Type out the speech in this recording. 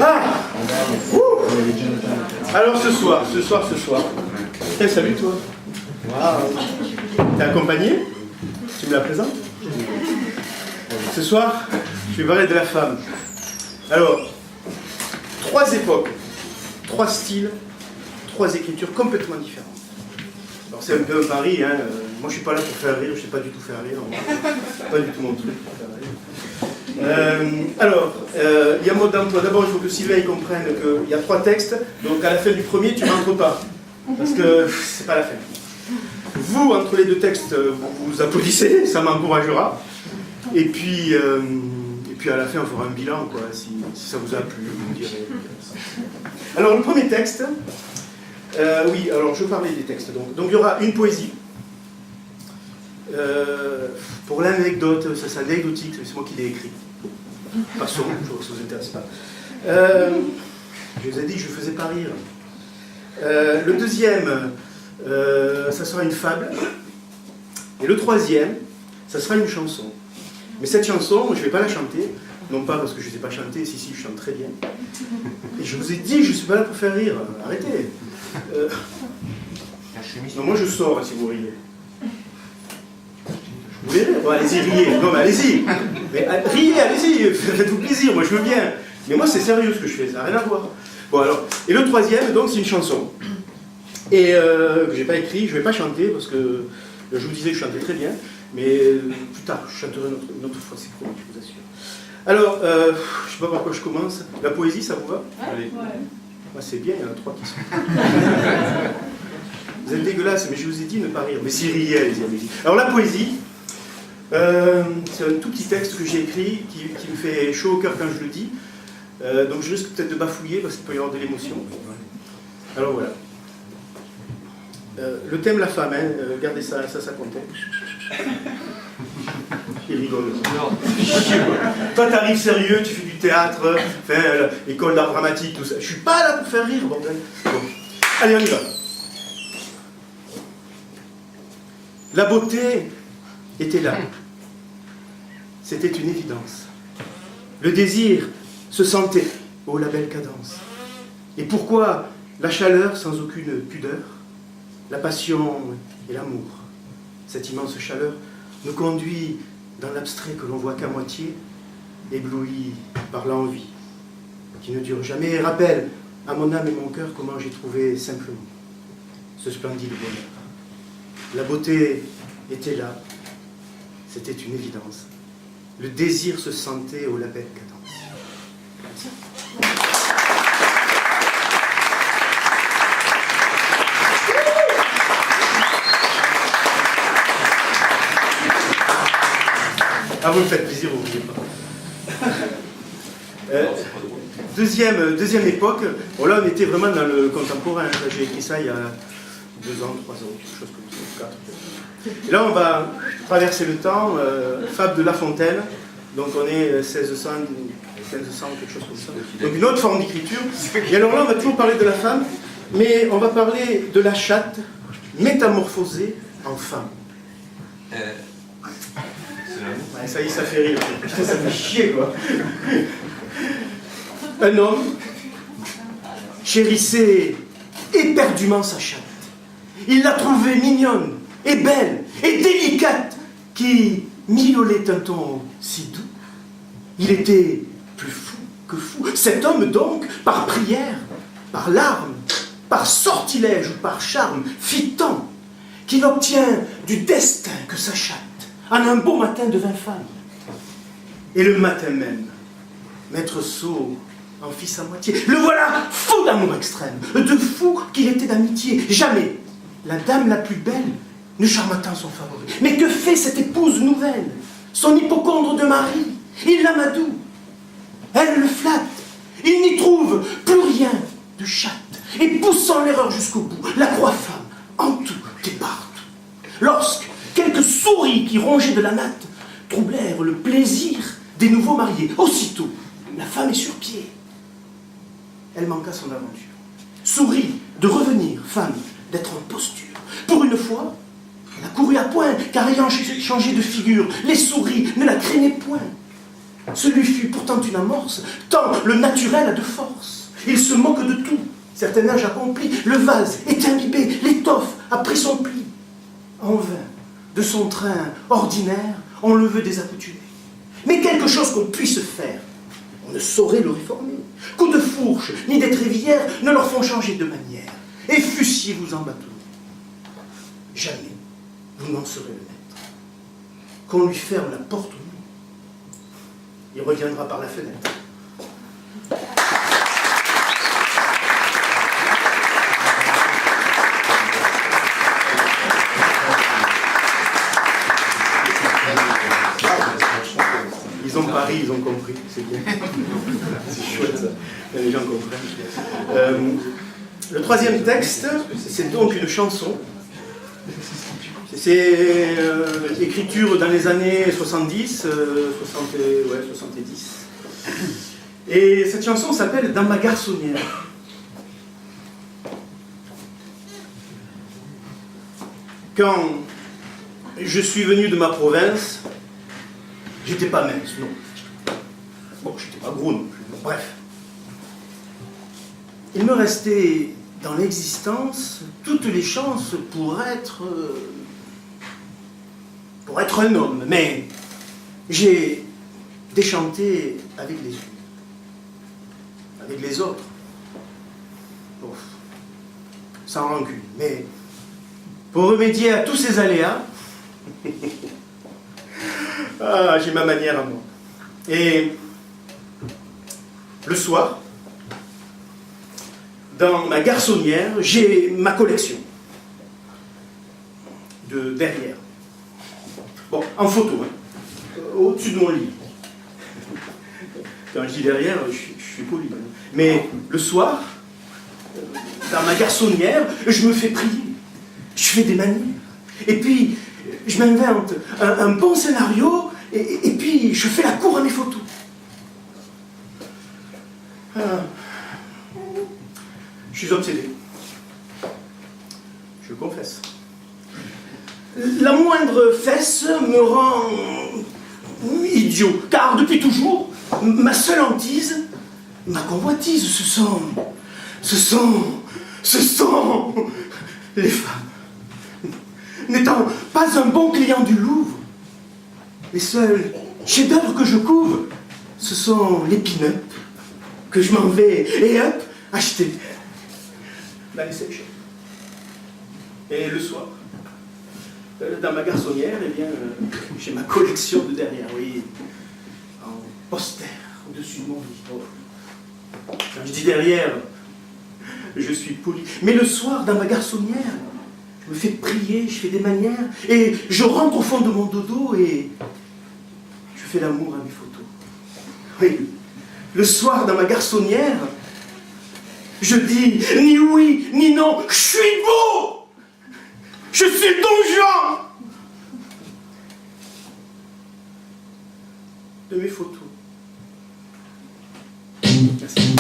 Ah Alors ce soir. Eh, salut toi. Waouh. T'es accompagné? Tu me la présentes? Ce soir, je vais parler de la femme. Alors, 3 époques, 3 styles, 3 écritures complètement différentes. Alors c'est un peu un pari, hein. Moi je suis pas là pour faire rire, je sais pas du tout faire rire. C'est pas du tout mon truc pour faire rire. Il y a un mode d'emploi. D'abord, il faut que Sylvain comprenne qu'il y a 3 textes, donc à la fin du premier, tu rentres pas. Parce que c'est pas la fin. Vous, entre les 2 textes, vous applaudissez, ça m'encouragera. Et puis à la fin, on fera un bilan, quoi, si ça vous a plu, vous me direz. Alors, le premier texte, oui, alors je parlais des textes. Donc il y aura une poésie. Pour l'anecdote, ça c'est anecdotique, c'est moi qui l'ai écrit. Passons, je vois que ça ne vous intéresse pas. Je vous ai dit que je ne faisais pas rire. Le deuxième, ça sera une fable. Et le troisième, ça sera une chanson. Mais cette chanson, je ne vais pas la chanter, non pas parce que je ne sais pas chanter, si, je chante très bien. Et je vous ai dit, je ne suis pas là pour faire rire, arrêtez. Non, moi je sors si vous riez. Vous verrez, bon, allez-y, riez. Non, mais allez-y. Mais riez, allez-y, faites-vous plaisir, moi je veux bien. Mais moi c'est sérieux ce que je fais, ça n'a rien à voir. Bon alors, et le troisième, donc c'est une chanson. Et que je n'ai pas écrit, je ne vais pas chanter parce que je vous disais que je chantais très bien. Mais plus tard, je chanterai une autre fois, c'est promis, je vous assure. Alors, je ne sais pas par quoi je commence. La poésie, ça vous va? Allez. Ouais, c'est bien, il y en a 3 qui sont. Vous êtes dégueulasse, mais je vous ai dit ne pas rire. Mais si riez, allez-y. Alors la poésie, c'est un tout petit texte que j'ai écrit qui me fait chaud au cœur quand je le dis. Donc je risque peut-être de bafouiller parce qu'il peut y avoir de l'émotion. Alors voilà. Le thème la femme, hein, gardez ça comptait. Il rigole. Toi, t'arrives sérieux, tu fais du théâtre, école d'art dramatique, tout ça. Je suis pas là pour faire rire, bordel. Bon. Allez, on y va. La beauté était là. C'était une évidence. Le désir se sentait, oh la belle cadence. Et pourquoi la chaleur sans aucune pudeur? La passion et l'amour. Cette immense chaleur nous conduit dans l'abstrait que l'on voit qu'à moitié, ébloui par l'envie, qui ne dure jamais, et rappelle à mon âme et mon cœur comment j'ai trouvé simplement ce splendide bonheur. La beauté était là, c'était une évidence. Le désir se sentait au label cadence. Merci. Ah, vous me faites plaisir, vous n'oubliez pas. Deuxième époque, bon là on était vraiment dans le contemporain. J'ai écrit ça il y a 2 ans, 3 ans, quelque chose comme ça, 4. Et là on va traverser le temps, fable de La Fontaine, donc on est 1600, 1500, quelque chose comme ça. Donc une autre forme d'écriture. Et alors là on va toujours parler de la femme, mais on va parler de la chatte métamorphosée en femme. Ouais, ça y est, ça fait rire. Putain, ça fait chier, quoi. Un homme chérissait éperdument sa chatte. Il la trouvait mignonne, et belle, et délicate, qui miaulait un ton si doux. Il était plus fou que fou. Cet homme, donc, par prière, par larmes, par sortilège ou par charme, fit tant qu'il obtient du destin que sa chatte en un beau matin devint femme. Et le matin même, Maître Sceau en fit sa moitié. Le voilà fou d'amour extrême, de fou qu'il était d'amitié. Jamais la dame la plus belle ne charma tant son favori. Mais que fait cette épouse nouvelle? Son hypocondre de mari, il l'amadoue, elle le flatte. Il n'y trouve plus rien de chatte. Et poussant l'erreur jusqu'au bout, la croit femme en tout et partout. Lorsque quelques souris qui rongeaient de la natte troublèrent le plaisir des nouveaux mariés. Aussitôt, la femme est sur pied. Elle manqua son aventure. Souris de revenir, femme, d'être en posture. Pour une fois, elle a couru à point, car ayant changé de figure, les souris ne la craignaient point. Ce lui fut pourtant une amorce, tant le naturel a de force. Il se moque de tout, certain âge accompli, le vase est imbibé, l'étoffe a pris son pli. En vain, de son train ordinaire, on le veut désaccoutumer. Mais quelque chose qu'on puisse faire, on ne saurait le réformer. Coups de fourche, ni d'étrévillère ne leur font changer de manière. Et fussiez-vous en bâtonnier, jamais vous n'en serez le maître. Qu'on lui ferme la porte au nez, il reviendra par la fenêtre. Ils ont pari, ils ont compris, c'est bien. C'est chouette ça, les gens comprennent. Le troisième texte, c'est donc une chanson. C'est écriture dans les années 70, 70. Et cette chanson s'appelle « Dans ma garçonnière ». Quand je suis venu de ma province, j'étais pas mince, non. Bon, j'étais pas gros non plus, bref. Il me restait dans l'existence toutes les chances pour être un homme, mais j'ai déchanté avec les unes, avec les autres, bon, sans rancune, mais pour remédier à tous ces aléas, ah, j'ai ma manière à moi. Et le soir, dans ma garçonnière, j'ai ma collection de derrière. Bon, en photo, hein, au-dessus de mon lit. Quand je dis derrière, je suis poli. Hein. Mais le soir, dans ma garçonnière, je me fais prier. Je fais des manières. Et puis, je m'invente un bon scénario, et puis je fais la cour à mes photos. Je suis obsédé. Je le confesse. La moindre fesse me rend idiot, car depuis toujours, ma seule hantise, ma convoitise, ce sont les femmes. N'étant pas un bon client du Louvre, les seuls chefs-d'œuvre que je couvre, ce sont les pin-up que je m'en vais et hop, acheter dans les sex shops. Et le soir, dans ma garçonnière, eh bien, j'ai ma collection de derrière, oui, en poster au-dessus de mon lit. Oh. Quand je dis derrière, je suis poli. Mais le soir, dans ma garçonnière, je me fais prier, je fais des manières, et je rentre au fond de mon dodo et je fais l'amour à mes photos. Oui, le soir, dans ma garçonnière, je dis ni oui, ni non, je suis beau! Je suis Don Juan! De mes photos. Merci.